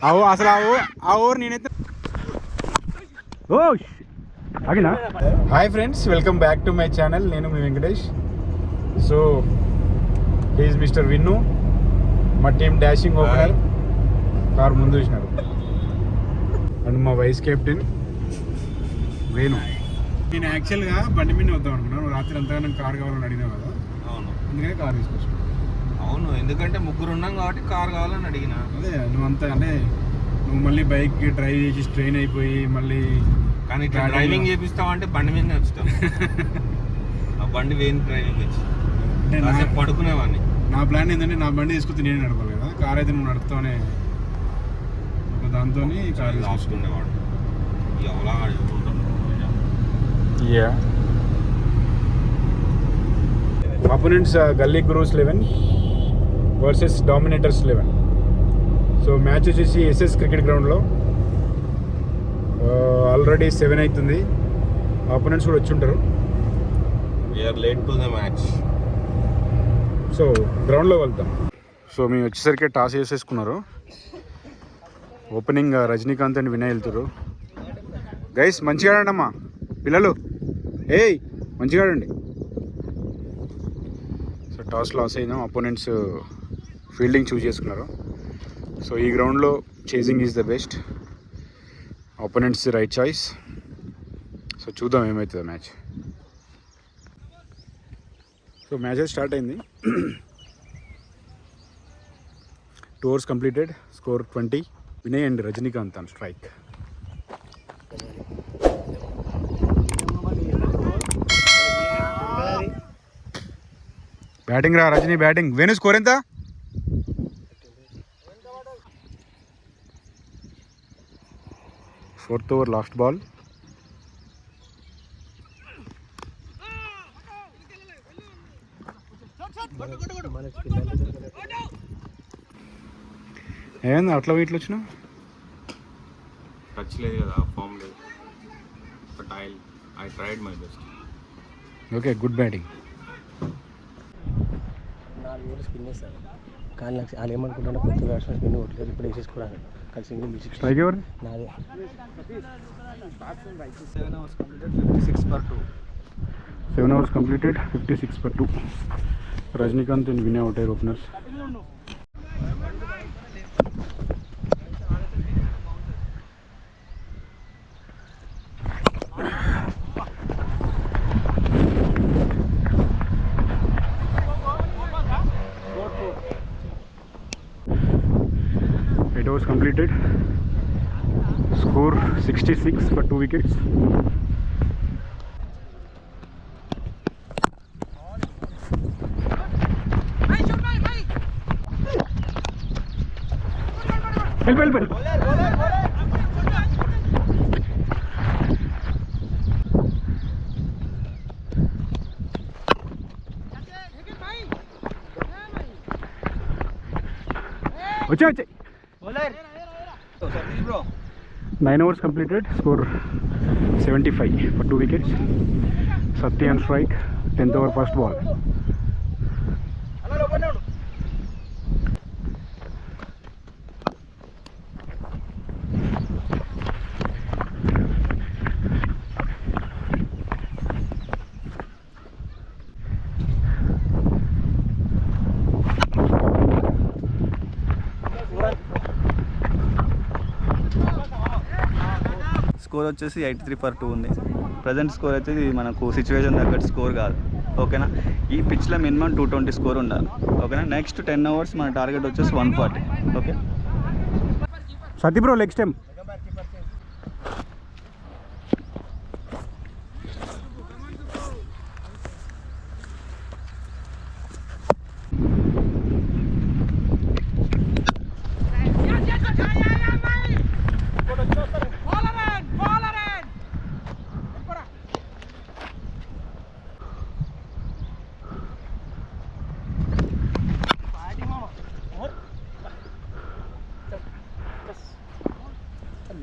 అవు అసలు ఆ ఓవర్ నేనైతే ఓ ఆగినా. Hi friends, welcome back to my channel. నేను మీ Venkatesh. So is mister Vinnu, మా టీమ్ డాషింగ్ ఓపెనర్. కారు ముందు చూసినారు. అండ్ మా వైస్ కెప్టెన్ వేణు. నేను యాక్చువల్గా బండి మీద వద్దాం అనుకున్నాను. రాత్రి అంతా నాకు కారు కావాలని అడిగినా కదా. అవును, అందుకనే కారు తీసుకొచ్చాను. అవును, ఎందుకంటే ముగ్గురు ఉన్నాం కాబట్టి కారు కావాలని అడిగిన. అదే నువ్వు అంతా అంటే నువ్వు మళ్ళీ బైక్ డ్రైవ్ చేసి స్ట్రెయిన్ అయిపోయి మళ్ళీ కానీ డ్రైవింగ్ చేపిస్తామంటే బండి మీదనే వచ్చుతాం. ఆ బండి వేణు డ్రైవింగ్ వచ్చి అంటే పడుకునేవాడిని. నా ప్లాన్ ఏంటంటే నా బండి తీసుకొచ్చి నేను నడపాలి కదా. కార్ అయితే నువ్వు నడుపుతానే, దాంతో కార్ రాసుకునేవాడు. ఎవలా opponents Gully Gurus 11 versus Dominators 11. So match వచ్చేసి ఎస్ఎస్ క్రికెట్ గ్రౌండ్లో. ఆల్రెడీ 7 అవుతుంది. అపోనెంట్స్ కూడా వచ్చి ఉంటారు. We are late to the match. So గ్రౌండ్లో వెళ్తాం. సో మేము వచ్చేసరికి టాస్ వేసేసుకున్నారు. ఓపెనింగ్ రజనీకాంత్ అండ్ వినయ్ వెళ్తారు. గైస్ మంచిగా ఆడండి అమ్మా పిల్లలు, ఏయ్ మంచిగా ఆడండి. సో టాస్ లాస్ అయినాం. అపోనెంట్స్ ఫీల్డింగ్ చూస్ చేసుకున్నారు. సో ఈ గ్రౌండ్లో chasing is the best. Opponents right choice. So చూద్దాం ఏమవుతుందో మ్యాచ్. సో మ్యాచ్ స్టార్ట్ అయింది. 2 overs completed. Score 20. Vinay and Rajinikanth on strike. Batting రా రజనీ, బ్యాటింగ్. వేణు స్కోర్ ఎంత? Fourth over last ball. ఏమైంది అట్లా వీటిలో వచ్చినా? టచ్ లేదు కదా, ఫామ్ లేదు. But I tried my best. Okay, good batting. 4 ఓవర్లు స్పిన్ చేస్తారు కానీ నాకు వాళ్ళు ఏమనుకుంటున్నా కొత్త బ్యాట్స్మెన్ స్పిన్ కొట్టలేదు, ఇప్పుడు వేసేసుకోవడానికి. కానీ సింగిల్ స్ట్రైక్ ఎవరు? నాదే. 7 overs completed, 56 for 2. Rajinikanth and Vinay out అయ్యారు openers. Overs completed. Score 66 for 2 wickets. Bell. వచ్చే 9 overs completed. Score 75 for 2 wickets. Saty on strike. 10th over first ball. Score వచ్చేసి 83 for 2 ఉంది. ప్రజెంట్ స్కోర్ అయితే ఇది మనకు సిచ్యువేషన్ తగ్గట్టు స్కోర్ కాదు. ఓకేనా, ఈ పిచ్లో మినిమం 220 స్కోర్ ఉండాలి. ఓకేనా, నెక్స్ట్ 10 overs మన టార్గెట్ వచ్చేసి 140. Okay Sathi bro leg stump.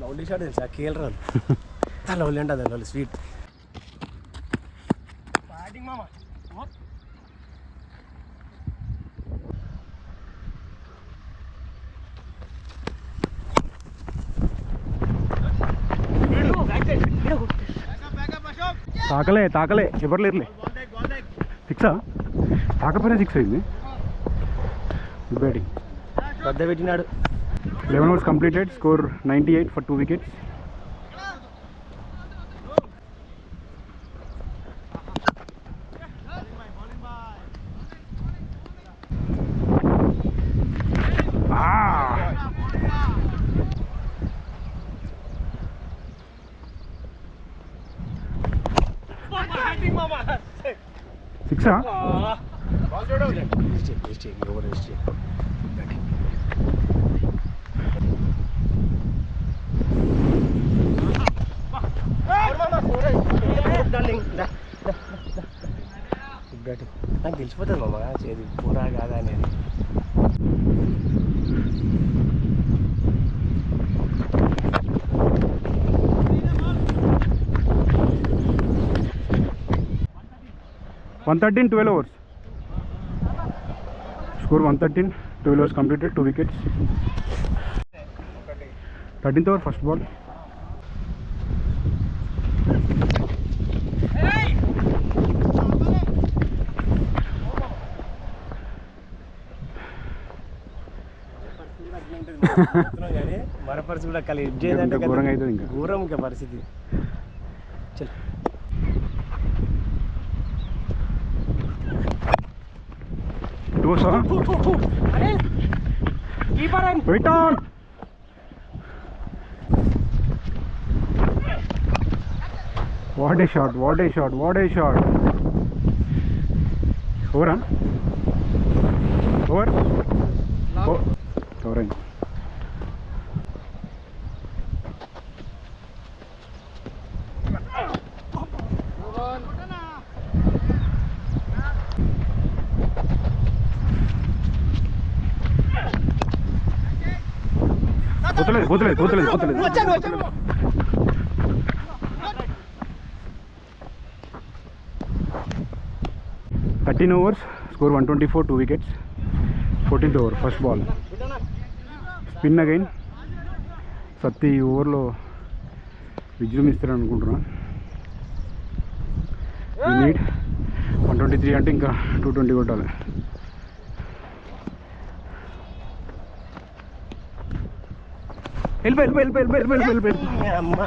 Lovely shot తెలుసా, కేఎల్ రాహుల్ లవ్లీ అంటే అదే లవ్లీ స్వీట్. తాకలే ఎవరు లేరులే. సిక్సా? తాకపోయినా సిక్స్ అయింది. Good batting. పెద్ద పెట్టినాడు. 11 overs completed, score 98 for 2 wickets. సిక్సా? నాకు తెలిసిపోతుంది మామ చేది పూరా కాదా అనేది. One 12 overs. Score 113, 12 overs completed, 2 wickets. 13th over, first ball. మన పరిస్థితి కూడా కలిసి ఘోరంగా అవుతుంది ఇంకా. ఘోరం ఇంకా పరిస్థితి. చల్ Wait on. What a shot. Over, huh? Over? Oh, covering. పోతలేదు. 13 overs, score 124, 2 wickets. 14th over, first ball. Spin again. Satti ఓవర్లో విజృంభిస్తాడు అనుకుంటున్నా. We need 123 అంటే ఇంకా 220 కొట్టాలి. వెళ్ళిపోయి అమ్మ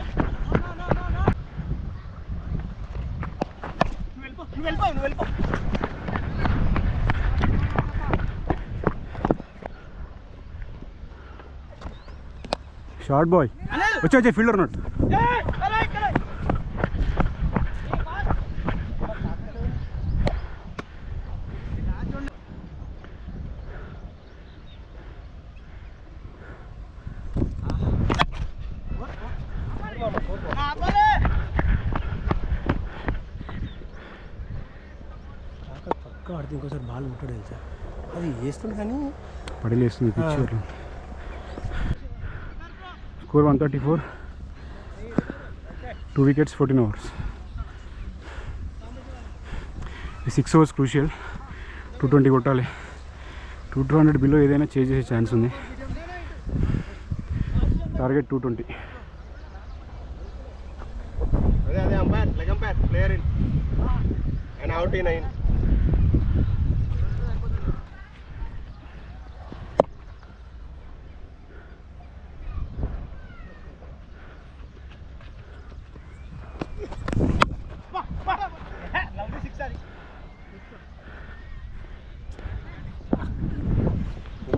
షార్ట్ బాయ్ వచ్చే ఫీల్డర్ ఉన్నట్టు. పక్క ఆడితే ఇంకోసారి బాల్ ముట్టాడు తెలుసా, అది వేస్తుంది కానీ పడిలేస్తుంది పిచ్చర్లో. Score 134, 2 wickets, 14 overs. 6 overs crucial, 220 కొట్టాలి. 200 బిలో ఏదైనా చేంజ్ చేసే ఛాన్స్ ఉంది. టార్గెట్ 220. అదే umpire leg umpire player in and out in 9.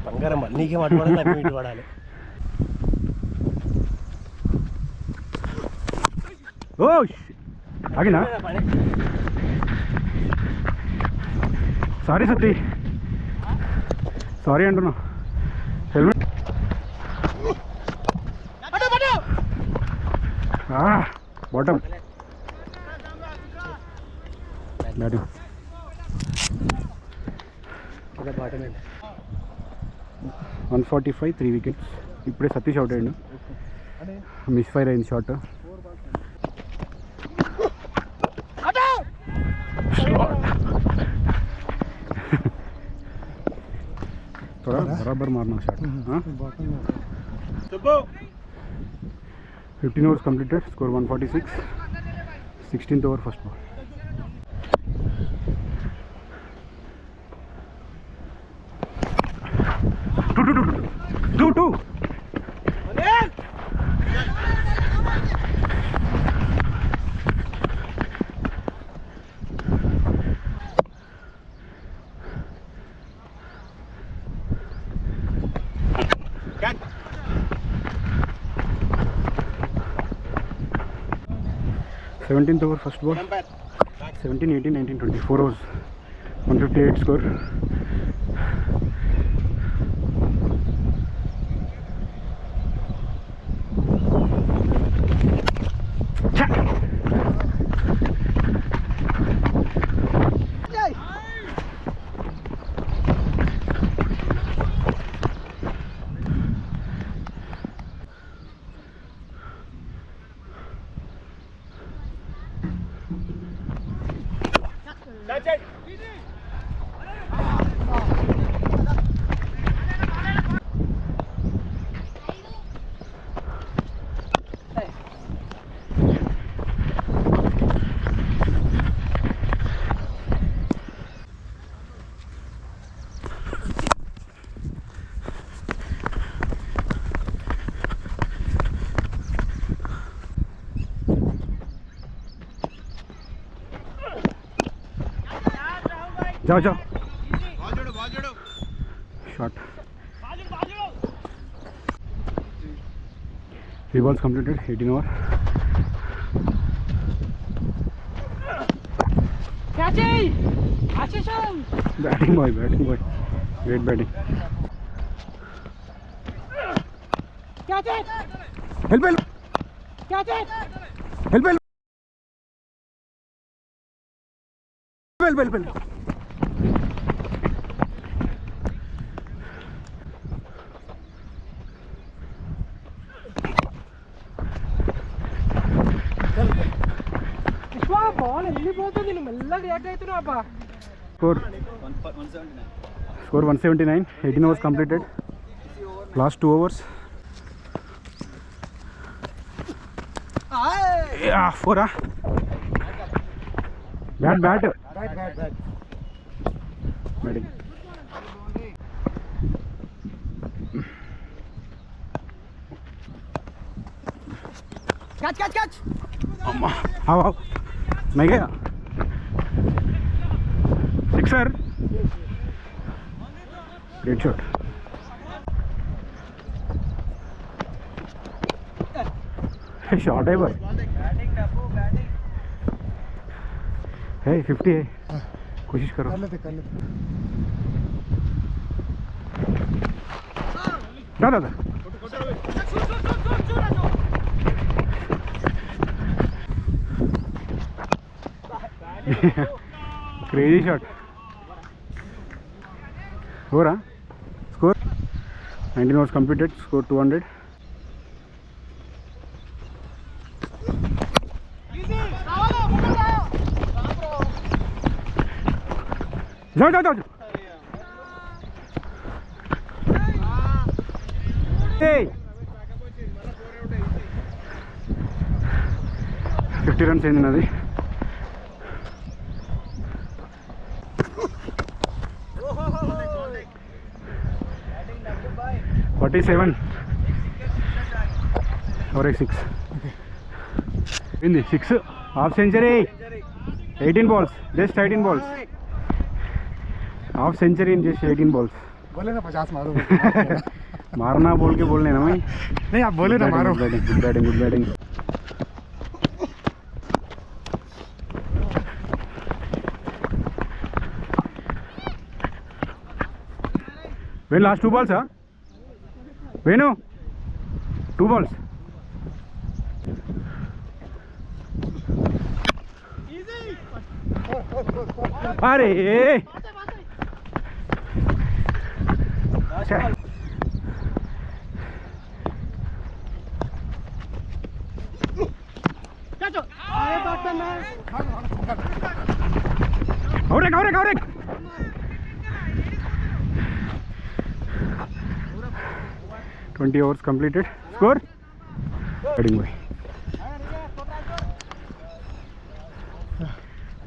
బంగారం నీకే పట్టుకోవాలి, నాకు ఇటు పడాలి. ఓ ఆగినా? సారీ సత్తి, సారీ అంటున్నా. Helmet bottom batting 145, 3 wickets. ఇప్పుడే సతీష్ అవుట్ అయ్యాడు, మిస్ ఫైర్ అయింది షాట్. బరాబర్ మారినా shot. 15 overs completed, score 146, 16th over first ball. Two. Catch. 17th over first ball. 17, 18, 19, 20. 4 overs. 158 score. जाओ shot 3 balls completed 18 over batting boy great batting help ball వెళ్ళిపోతుంది నువ్వు మెల్లగా react అవుతున్నావు అబ్బా. Score 179 18 overs completed last 2 overs yeah 4 bat batting catch अम्मा आओ मैं गया सिक्सर ग्रेट शॉट शॉट है भाई है 50 है कोशिश करो कर लेते दादा क्रेजी शॉट हो रहा स्कोर 19 overs completed score 200 जाओ hey 50 runs అయింది నాది $47 और एक 6 6 half century 18 balls just 18 balls half century in just 18 balls बोले ना 50 मारो मारना बोल के बोलने ना भाई नहीं आप बोले ना मारो good batting when last 2 balls Venu 2 balls अरे और एक 20 overs completed score batting boy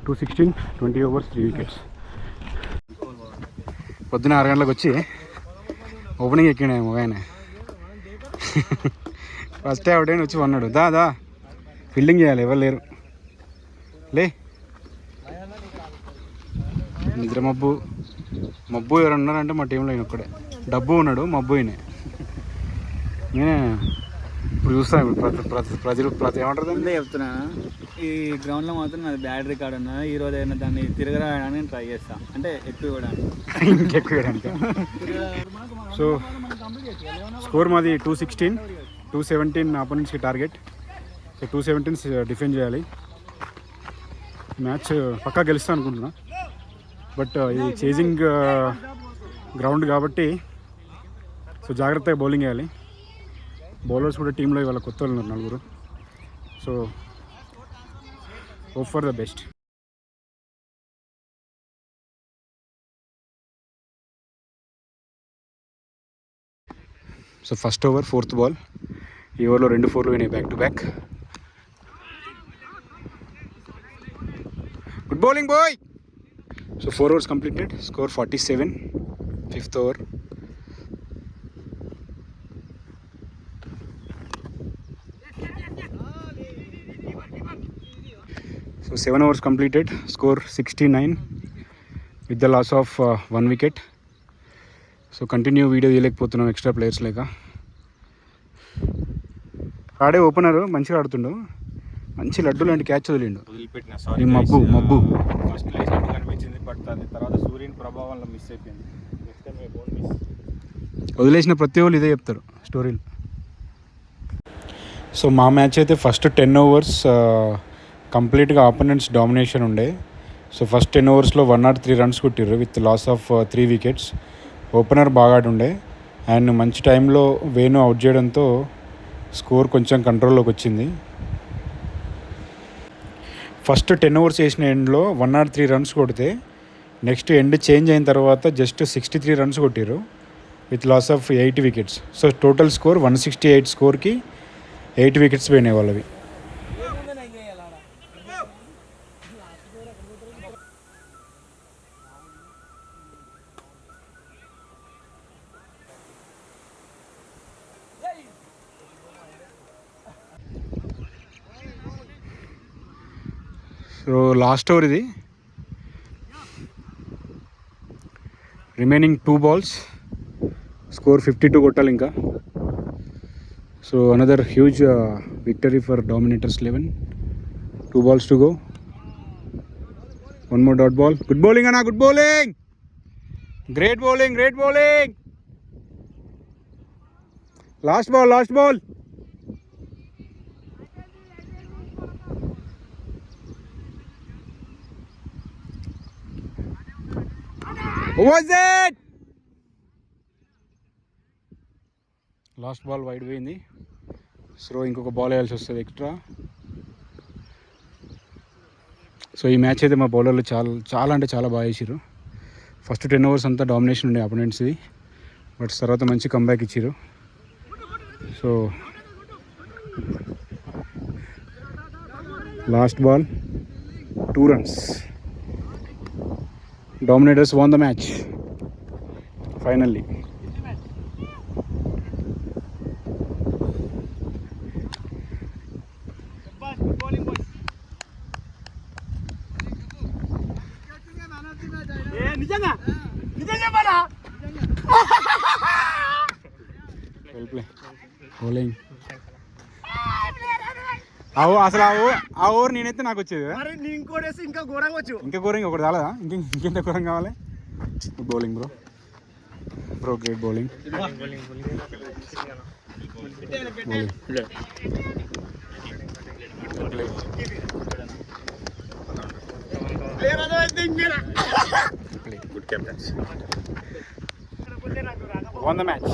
216, 20 overs, 3 wickets. పొద్దున 6 గంటలకు వచ్చి ఓపెనింగ్ ఎక్కినాము ఆయన. ఫస్ట్ అవుట్ అయిన వచ్చి అన్నాడు, దా ఫీల్డింగ్ చేయాలి, ఎవరు లేరు లే. నిద్ర మబ్బు ఎవరు ఉన్నారంటే మా టీంలో ఈయన ఒక్కడే. డబ్బు ఉన్నాడు, మబ్బు ఈయన. నేనే ఇప్పుడు చూస్తాను. ప్రతి ఏమంటారు అంతే చెప్తున్నా. ఈ గ్రౌండ్లో మాత్రం నాది బ్యాడ్ రికార్డ్ ఉన్నా. ఈ రోజు అయినా దాన్ని తిరగరాయడానికి ట్రై చేస్తా, అంటే ఎక్కువ ఇవ్వడానికి. ఇంకెక్కువ ఇవ్వడానికి. సో స్కోర్ మాది 216, 217 అపోనెంట్స్కి టార్గెట్. సో 217 డిఫెండ్ చేయాలి. మ్యాచ్ పక్కా గెలుస్తా అనుకుంటున్నా. బట్ ఇది చేజింగ్ గ్రౌండ్ కాబట్టి సో జాగ్రత్తగా బౌలింగ్ వేయాలి. బౌలర్స్ కూడా టీంలో ఇవాళ కొత్త వాళ్ళు ఉన్నారు, 4. So hope for the best. So first over 4th ball. ఈ ఓవర్లో 2 4లు వినాయి back to back. Good bowling boy. So 4 overs completed. Score 47. 5th over. So 7 overs completed. Score 69 with the loss of 1 wicket. So continue video తీయలేకపోతున్నాం extra players లేక. ఆడే opener మంచిగా ఆడుతుండు, మంచి లడ్డు లాంటి క్యాచ్ వదిలిండు. వదిలిపెట్టిన మబ్బు ఫస్ట్ లేచినట్టు కనిపించింది, బట్ అది తర్వాత సూర్యుని ప్రభావంలో మిస్ అయిపోయింది. వదిలేసిన ప్రతి వాళ్ళు ఇదే చెప్తారు స్టోరీలు. సో మా మ్యాచ్ అయితే ఫస్ట్ 10 overs కంప్లీట్గా ఆపోనెంట్స్ డామినేషన్ ఉండే. సో ఫస్ట్ 10 oversలో 103 runs కొట్టిర్రు with loss of 3 wickets. Opener బాగా ఆడుండే అండ్ మంచి టైంలో వేణు అవుట్ చేయడంతో స్కోర్ కొంచెం కంట్రోల్లోకి వచ్చింది. ఫస్ట్ 10 overs వేసిన ఎండ్లో 103 runs కొడితే నెక్స్ట్ ఎండ్ చేంజ్ అయిన తర్వాత జస్ట్ 63 runs కొట్టిర్రు with loss of 8 wickets. So total score 168 స్కోర్కి 8 wickets పోయినాయి వాళ్ళవి. సో లాస్ట్ ఓవర్ ఇది. Remaining 2 balls. స్కోర్ 52 కొట్టాలి ఇంకా. So another huge victory for Dominators 11. 2 balls to go. 1 more dot ball. Good bowling Anna, good bowling. Great bowling. Last ball. Who was it? Last ball wide పోయింది. So ఇంకొక ball వేయాల్సి వస్తుంది extra. So ఈ match అయితే మా బౌలర్లు చాలా అంటే చాలా బాగా వేసారు. ఫస్ట్ 10 overs అంతా డామినేషన్ ఉండే అపోనెంట్స్ది, బట్ తర్వాత మంచి కంబ్యాక్ ఇచ్చారు. So last ball 2 runs. Dominators won the match finally. Well play. Bowling. అసలు ఆ ఓవర్ నేనైతే నాకు వచ్చేది. ఇంకా ఘోరంగా ఒకటి రాలేదా? ఇంకెంత ఘోరం కావాలి? Bowling bro great bowling. Good captains. Won the match.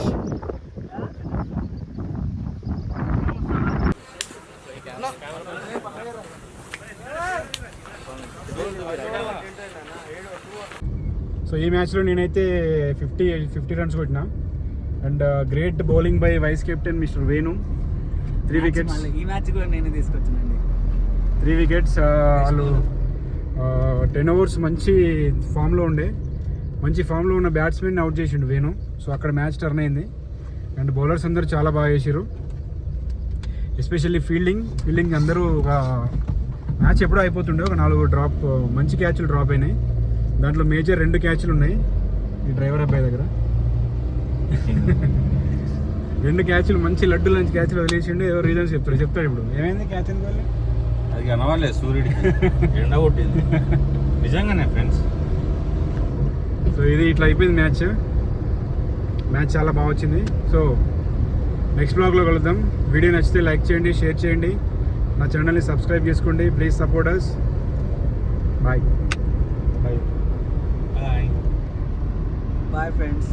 So ఈ మ్యాచ్లో నేనైతే 50 runs కొట్టినా. And great bowling by vice captain mister Venu. 3 wickets. ఈ మ్యాచ్ కూడా నేను తీసుకొచ్చానండి. 3 wickets. వాళ్ళు 10 ఓవర్స్ మంచి ఫామ్లో ఉన్న బ్యాట్స్మెన్ అవుట్ చేసిండు వేణు. సో అక్కడ మ్యాచ్ టర్న్ అయింది. అండ్ బౌలర్స్ అందరూ చాలా బాగా చేసారు, ఎస్పెషల్లీ ఫీల్డింగ్ అందరూ ఒక మ్యాచ్ ఎప్పుడో అయిపోతుండే ఒక 4 మంచి క్యాచ్లు డ్రాప్ అయినాయి. దాంట్లో మేజర్ 2 క్యాచ్లు ఉన్నాయి ఈ డ్రైవర్ అబ్బాయి దగ్గర. 2 క్యాచ్లు మంచి లడ్డు లంచి క్యాచ్లు వదిలేసిండు. ఏదో రీజన్స్ చెప్తాడు ఇప్పుడు ఏమైంది క్యాచ్ ఎందుకు వెళ్ళి అది కనవాలేదు సూర్యుడికి, ఎండ కొట్టింది నిజంగానే ఫ్రెండ్స్. సో ఇది ఇట్లా అయిపోయింది మ్యాచ్ చాలా బాగా వచ్చింది. సో నెక్స్ట్ బ్లాగ్లో కలుద్దాం. వీడియో నచ్చితే లైక్ చేయండి, షేర్ చేయండి, నా ఛానల్ని సబ్స్క్రైబ్ చేసుకోండి. Please support us. Bye bye bye friends.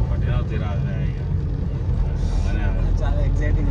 పట్టినా తీరా చాలా ఎక్సైటింగ్.